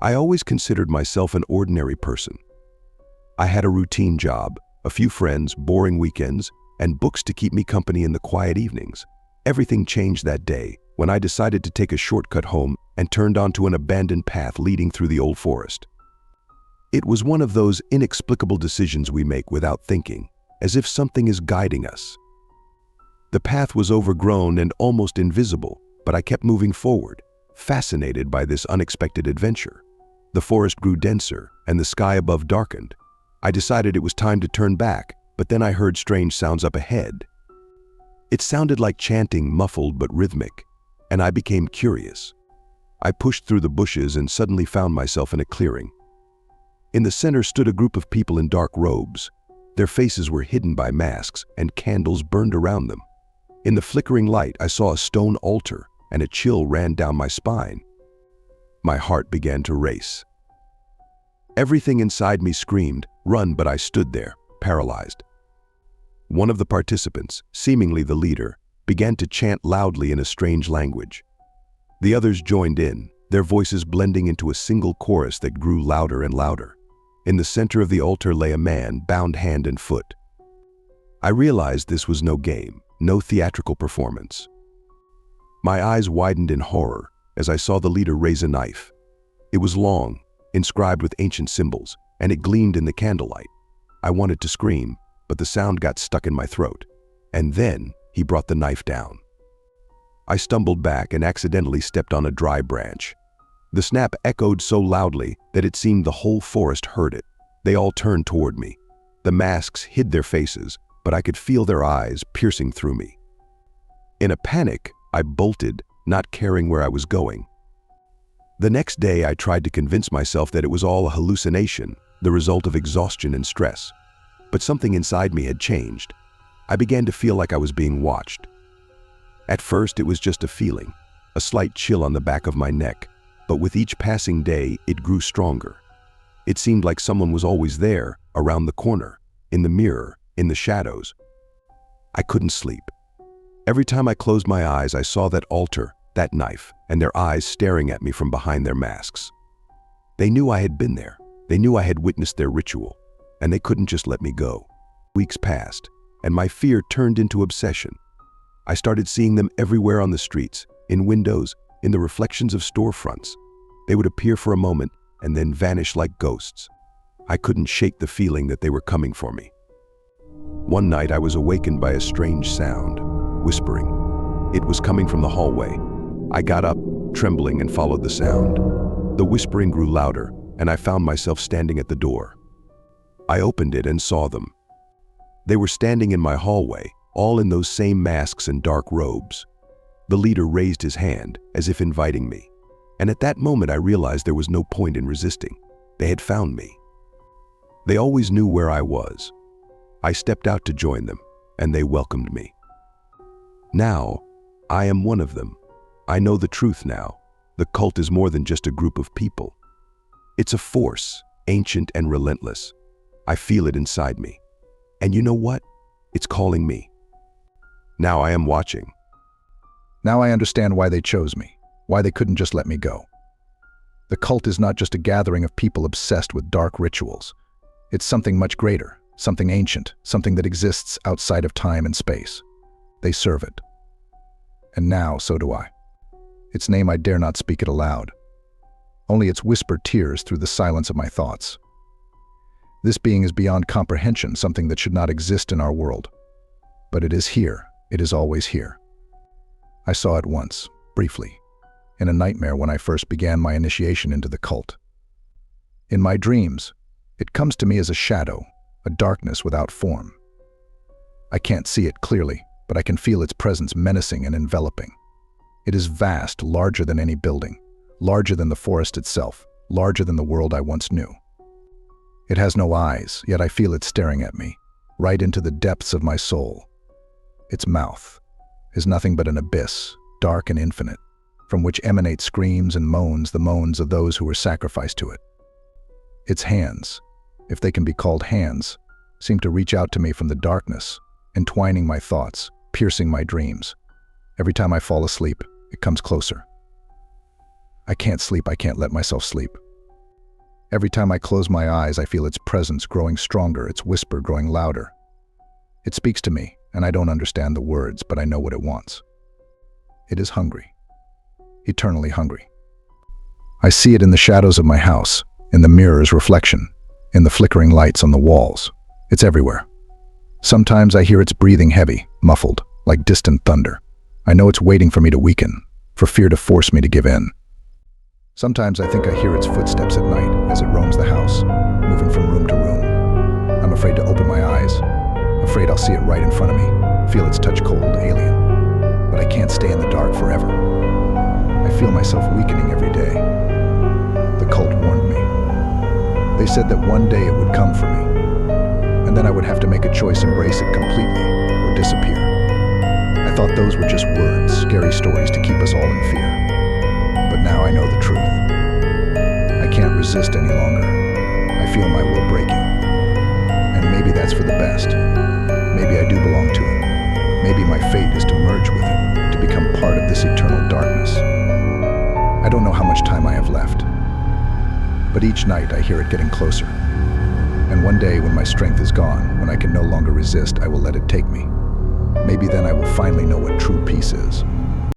I always considered myself an ordinary person. I had a routine job, a few friends, boring weekends, and books to keep me company in the quiet evenings. Everything changed that day when I decided to take a shortcut home and turned onto an abandoned path leading through the old forest. It was one of those inexplicable decisions we make without thinking, as if something is guiding us. The path was overgrown and almost invisible, but I kept moving forward, fascinated by this unexpected adventure. The forest grew denser and the sky above darkened. I decided it was time to turn back, but then I heard strange sounds up ahead. It sounded like chanting, muffled but rhythmic, and I became curious. I pushed through the bushes and suddenly found myself in a clearing. In the center stood a group of people in dark robes. Their faces were hidden by masks and candles burned around them. In the flickering light, I saw a stone altar and a chill ran down my spine. My heart began to race. Everything inside me screamed, "Run," but I stood there, paralyzed. One of the participants, seemingly the leader, began to chant loudly in a strange language. The others joined in, their voices blending into a single chorus that grew louder and louder. In the center of the altar lay a man, bound hand and foot. I realized this was no game, no theatrical performance. My eyes widened in horror as I saw the leader raise a knife. It was long, inscribed with ancient symbols, and it gleamed in the candlelight. I wanted to scream, but the sound got stuck in my throat. And then he brought the knife down. I stumbled back and accidentally stepped on a dry branch. The snap echoed so loudly that it seemed the whole forest heard it. They all turned toward me. The masks hid their faces, but I could feel their eyes piercing through me. In a panic, I bolted, not caring where I was going. The next day, I tried to convince myself that it was all a hallucination, the result of exhaustion and stress. But something inside me had changed. I began to feel like I was being watched. At first, it was just a feeling, a slight chill on the back of my neck, but with each passing day, it grew stronger. It seemed like someone was always there, around the corner, in the mirror, in the shadows. I couldn't sleep. Every time I closed my eyes, I saw that altar, that knife, and their eyes staring at me from behind their masks. They knew I had been there. They knew I had witnessed their ritual, and they couldn't just let me go. Weeks passed, and my fear turned into obsession. I started seeing them everywhere on the streets, in windows, in the reflections of storefronts. They would appear for a moment and then vanish like ghosts. I couldn't shake the feeling that they were coming for me. One night I was awakened by a strange sound, whispering. It was coming from the hallway. I got up, trembling, and followed the sound. The whispering grew louder, and I found myself standing at the door. I opened it and saw them. They were standing in my hallway, all in those same masks and dark robes. The leader raised his hand, as if inviting me. And at that moment I realized there was no point in resisting. They had found me. They always knew where I was. I stepped out to join them, and they welcomed me. Now, I am one of them. I know the truth now. The cult is more than just a group of people. It's a force, ancient and relentless. I feel it inside me. And you know what? It's calling me. Now I am watching. Now I understand why they chose me, why they couldn't just let me go. The cult is not just a gathering of people obsessed with dark rituals. It's something much greater, something ancient, something that exists outside of time and space. They serve it. And now, so do I. Its name I dare not speak it aloud. Only its whispered tears through the silence of my thoughts. This being is beyond comprehension, something that should not exist in our world. But it is here. It is always here. I saw it once, briefly, in a nightmare when I first began my initiation into the cult. In my dreams, it comes to me as a shadow, a darkness without form. I can't see it clearly, but I can feel its presence menacing and enveloping. It is vast, larger than any building, larger than the forest itself, larger than the world I once knew. It has no eyes, yet I feel it staring at me, right into the depths of my soul. Its mouth is nothing but an abyss, dark and infinite, from which emanate screams and moans, the moans of those who were sacrificed to it. Its hands, if they can be called hands, seem to reach out to me from the darkness, entwining my thoughts, piercing my dreams. Every time I fall asleep, it comes closer. I can't sleep, I can't let myself sleep. Every time I close my eyes, I feel its presence growing stronger, its whisper growing louder. It speaks to me, and I don't understand the words, but I know what it wants. It is hungry. Eternally hungry. I see it in the shadows of my house, in the mirror's reflection, in the flickering lights on the walls. It's everywhere. Sometimes I hear its breathing heavy, muffled, like distant thunder. I know it's waiting for me to weaken, for fear to force me to give in. Sometimes I think I hear its footsteps at night as it roams the house, moving from room to room. I'm afraid to open my eyes, afraid I'll see it right in front of me, feel its touch cold, alien. But I can't stay in the dark forever. I feel myself weakening every day. The cult warned me. They said that one day it would come for me, and then I would have to make a choice: embrace it completely or disappear. I thought those were just words, scary stories to keep us all in fear. But now I know the truth. I can't resist any longer. I feel my will breaking. And maybe that's for the best. Maybe I do belong to it. Maybe my fate is to merge with it, to become part of this eternal darkness. I don't know how much time I have left. But each night I hear it getting closer. And one day when my strength is gone, when I can no longer resist, I will let it take me. Maybe then I will finally know what true peace is.